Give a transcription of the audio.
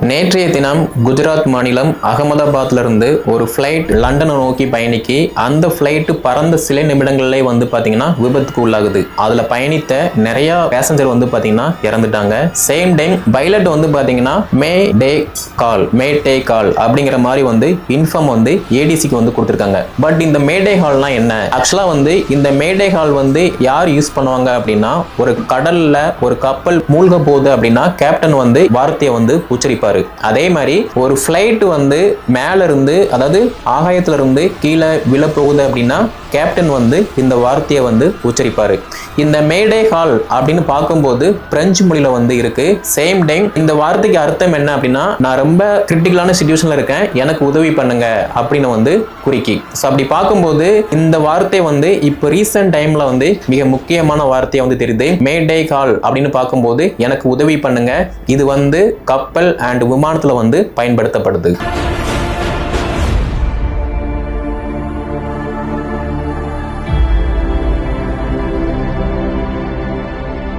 நேற்றைய தினம் குஜராத் மாநிலம் அகமதாபாத்ல ஒரு ஃப்ளைட் லண்டனை நோக்கி பயணிக்கு அந்த ஃப்ளைட் பறந்த சில நிமிடங்களிலே பாத்தீங்கன்னா விபத்துக்கு உள்ளாகுது. அதுல பயணித்த நிறைய பேசஞ்சர் பாத்தீங்கன்னா இறந்துட்டாங்க. சேம் டைம் பைலட் பாத்தீங்கன்னா மே டே கால் அப்படிங்கிற மாதிரி இன்ஃபார்ம் ஏடிசிக்கு கொடுத்திருக்காங்க. பட் இந்த மேடே ஹால்னா என்ன? ஆக்சுவலா இந்த மேடே ஹால் யார் யூஸ் பண்ணுவாங்க அப்படின்னா, ஒரு கடல்ல ஒரு கப்பல் மூழ்க போகுது அப்படின்னா கேப்டன் வார்த்தையை உச்சரிப்பாரு. அதே மாதிரி ஒரு ஃப்ளைட் மேல இருந்து, அதாவது ஆகாயத்துல இருந்து கீழே விழ போகுது அப்படின்னா கேப்டன் இந்த வார்த்தையை உச்சரிப்பாரு. இந்த மேடே ஹால் அப்படின்னு பார்க்கும்போது பிரெஞ்சு மொழியில இருக்கு. சேம் டைம் இந்த வார்த்தைக்கு அர்த்தம் என்ன அப்படின்னா, நான் ரொம்ப கிரிட்டிக்கலான சிச்சுவேஷன்ல இருக்கேன், எனக்கு உதவி பண்ணுங்க அப்படின்னு குறிக்கி. அப்படி பார்க்கும்போது இந்த வார்த்தை இப்போ ரீசன்ட் டைம்ல மிக முக்கியமான வார்த்தையா தெரியுது. மேடே ஹால் அப்படின்னு பார்க்கும்போது எனக்கு உதவி பண்ணுங்க. இது கப்பல் அண்ட் விமானத்துல பயன்படுத்தப்படுது.